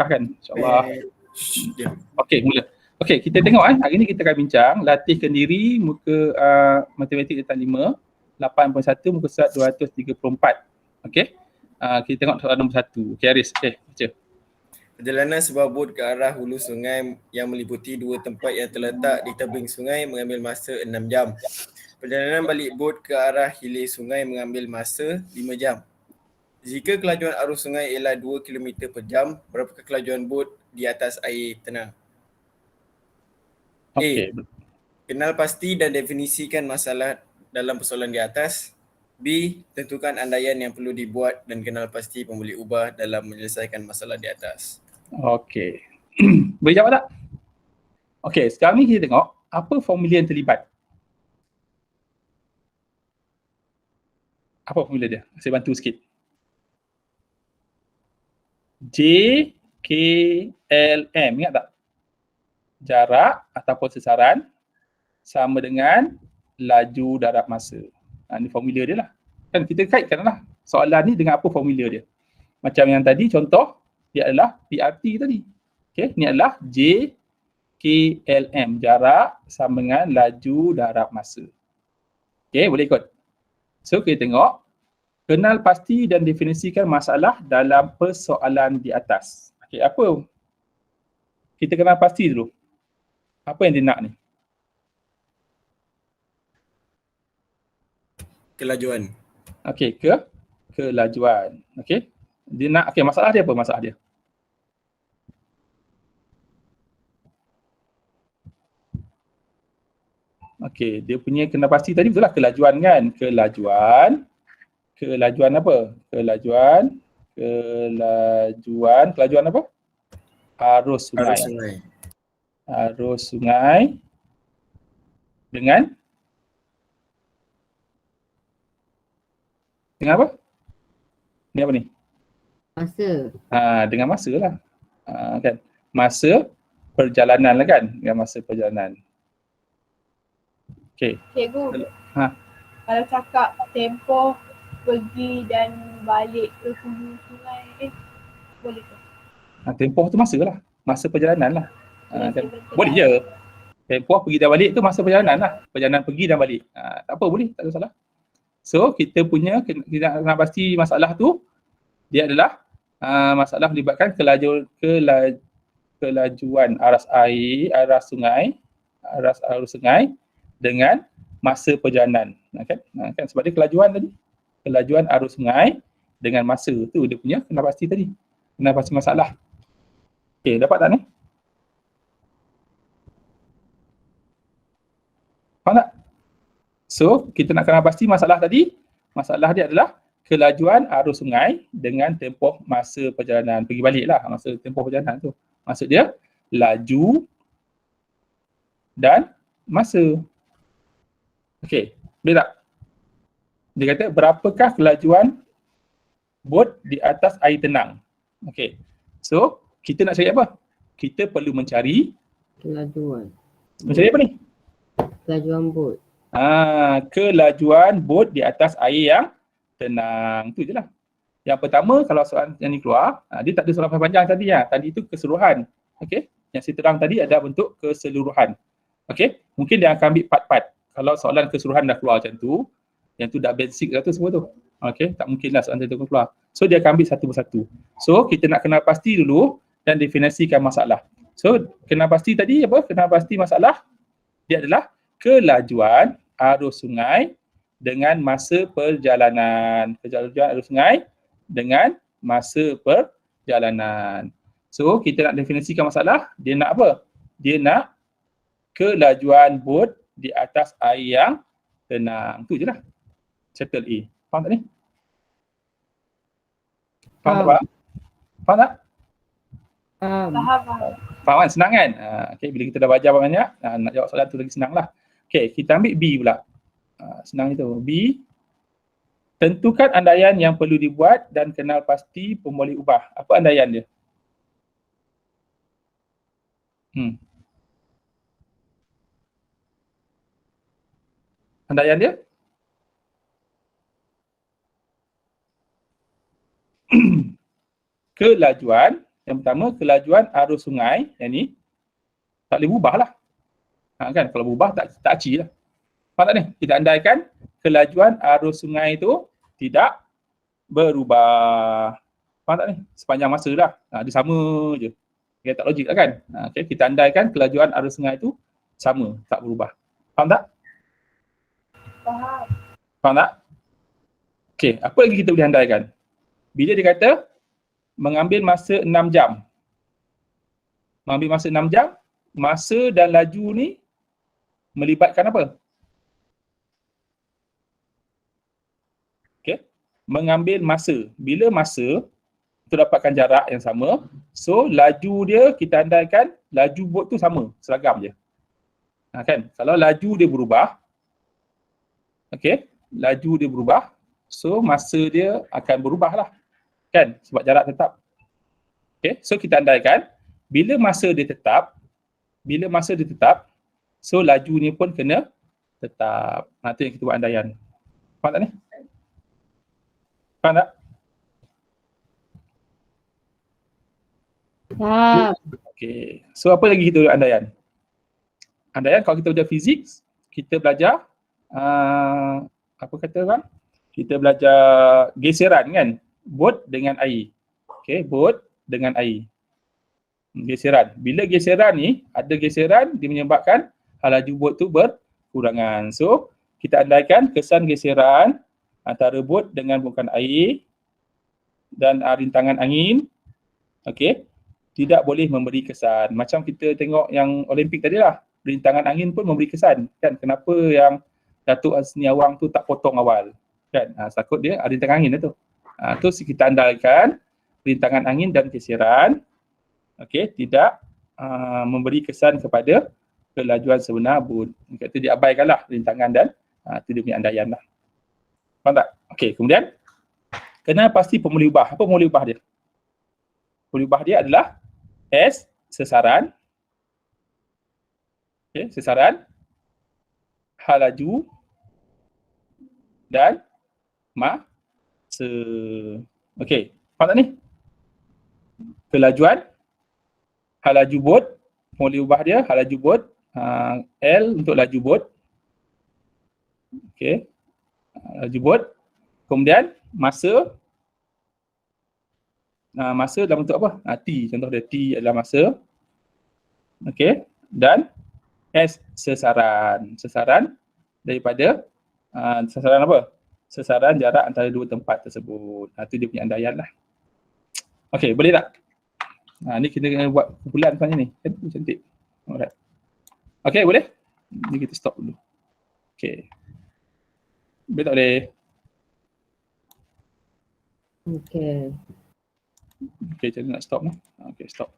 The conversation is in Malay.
apakah kan? InsyaAllah. Ya. Okey, mula. Okey, kita tengok hari ni kita akan bincang latihkan diri muka matematik darjah 5, 8.1 muka surat 234. Okey. Kita tengok soalan nombor 1. Okey Aris, baca. Perjalanan sebuah bot ke arah hulu sungai yang meliputi dua tempat yang terletak di tebing sungai mengambil masa 6 jam. Perjalanan balik bot ke arah hilir sungai mengambil masa 5 jam. Jika kelajuan arus sungai ialah 2 km per jam, berapakah kelajuan bot di atas air tenang? Okey. Kenal pasti dan definisikan masalah dalam persoalan di atas. B. Tentukan andaian yang perlu dibuat dan kenal pasti pemboleh ubah dalam menyelesaikan masalah di atas. Okey. Boleh jawab tak? Okey, sekarang ni kita tengok apa formula yang terlibat. Apa formula dia? Saya bantu sikit. JKLM, ingat tak? Jarak ataupun sesaran sama dengan laju darab masa. Ini formula dia lah. Kan kita kaitkan lah soalan ni dengan apa formula dia. Macam yang tadi contoh, dia adalah PRT tadi. Okay, ni adalah JKLM, jarak sama dengan laju darab masa. Okay, boleh ikut. So kita tengok, kenal pasti dan definisikan masalah dalam persoalan di atas. Okay, apa? Kita kenal pasti dulu. Apa yang dia nak ni? Kelajuan. Okey, kelajuan. Okey. Dia nak masalah dia apa masalah dia? Okey, dia punya kena pasti tadi betul lah kelajuan kan? Kelajuan apa? Kelajuan apa? Arus sungai. Arus sungai dengan apa? Ni apa ni? Masa. Dengan masa lah. Kan? Masa perjalanan lah kan? Dengan masa perjalanan. Okey. Cikgu, kalau cakap tempoh pergi dan balik ke hulu sungai, boleh ke? Tempoh tu masa lah. Masa perjalanan lah. Kan? Boleh je. Tempoh pergi dan balik tu masa perjalanan lah. Perjalanan pergi dan balik. Tak apa, boleh. Tak ada salah. So, kita nak pasti masalah tu, dia adalah masalah melibatkan kelajuan arus air, arus sungai dengan masa perjalanan. Kan sebab dia kelajuan tadi. Kelajuan arus sungai dengan masa tu dia punya kena pasti tadi. Kena pasti masalah. Okey, dapat tak ni? Faham tak? So, kita nak kena pasti masalah tadi. Masalah dia adalah kelajuan arus sungai dengan tempoh masa perjalanan. Pergi balik lah masa tempoh perjalanan tu. Maksud dia, laju dan masa. Okey, boleh tak? Dia kata, berapakah kelajuan bot di atas air tenang? Okey, so kita nak cari apa? Kita perlu mencari Kelajuan. Mencari apa ni? Kelajuan bot. Kelajuan bot di atas air yang tenang. Itu je lah. Yang pertama, kalau soalan yang ni keluar, dia tak ada soalan panjang tadi ya. Tadi itu keseluruhan. Okey, yang saya terang tadi ada bentuk keseluruhan. Okey, mungkin dia akan ambil part-part. Kalau soalan keseluruhan dah keluar macam tu, yang tu dah basic dah tu semua tu. Okey, tak mungkinlah soalan tu keluar. So dia akan ambil satu persatu. So kita nak kenal pasti dulu dan definisikan masalah. So kenal pasti tadi apa? Kenal pasti masalah dia adalah kelajuan arus sungai dengan masa perjalanan. Kelajuan arus sungai dengan masa perjalanan. So kita nak definisikan masalah, dia nak apa? Dia nak kelajuan bot di atas air yang tenang. Tu je lah. Chapter A. Faham tak ni? Faham tak? Faham tak? Faham. Faham kan? Senang kan? Okay, bila kita dah belajar banyak, nak jawab soalan tu lagi senang lah. Okay, kita ambil B pula. Senang itu. B, tentukan andaian yang perlu dibuat dan kenal pasti pemboleh ubah. Apa andaian dia? Andaian dia? Kelajuan Yang pertama, kelajuan arus sungai, yang ni tak boleh berubah lah. Kan, kalau berubah tak aci lah. Faham tak ni? Kita andaikan kelajuan arus sungai itu tidak berubah. Faham tak ni? Sepanjang masa lah. Dia sama je. Okay, tak logik lah kan? Okay, kita andaikan kelajuan arus sungai itu sama, tak berubah. Faham tak? Faham. Faham tak? Okay, apa lagi kita boleh andaikan? Bila dia kata mengambil masa 6 jam. Mengambil masa 6 jam, masa dan laju ni melibatkan apa? Okay, mengambil masa. Bila masa tu dapatkan jarak yang sama, so laju dia kita andaikan laju bot tu sama, seragam je. Kan? Kalau laju dia berubah, okay, laju dia berubah, so masa dia akan berubah lah. Kan? Sebab jarak tetap. Okay, so kita andaikan bila masa dia tetap, so laju ni pun kena tetap. Itu yang kita buat andaian. Faham tak ni? Faham tak? Faham. Okay. So apa lagi kita buat andaian? Andaian kalau kita belajar fizik, kita belajar apa kata orang? Kita belajar geseran kan? Bot dengan air. Okay, bot dengan air. Geseran. Bila geseran ni, ada geseran dia menyebabkan laju bot tu berkurangan. So, kita andaikan kesan geseran antara bot dengan bukan air dan rintangan angin, okay, tidak boleh memberi kesan. Macam kita tengok yang Olimpik tadi lah, rintangan angin pun memberi kesan. Kan? Kenapa yang Datuk Seniawang tu tak potong awal? Kan? Takut dia rintangan angin tu. Tu kita andaikan rintangan angin dan geseran, okay, tidak memberi kesan kepada kelajuan sebenar bot. Kata dia abaikanlah rintangan dan itu dia punya andaian lah. Faham tak? Okay, kemudian kena pasti pemuli ubah. Apa pemuli ubah dia? Pemuli ubah dia adalah S sesaran, okay, sesaran, hal laju dan masa. Okay, faham tak ni? Kelajuan, hal laju bot, pemuli ubah dia, hal laju bot, L untuk laju bot. Okay, laju bot. Kemudian masa, masa dalam bentuk apa? T, contoh dia T adalah masa. Okay, dan S sesaran. Sesaran daripada sesaran apa? Sesaran jarak antara dua tempat tersebut. Itu dia punya andaian lah. Okay, boleh tak? Ni kita buat kumpulan sebenarnya ni. Cantik. Alright. Okay, boleh? Ni kita stop dulu. Okay. Boleh tak boleh? Okay. Okay, jadi nak stop ni. Okay, stop.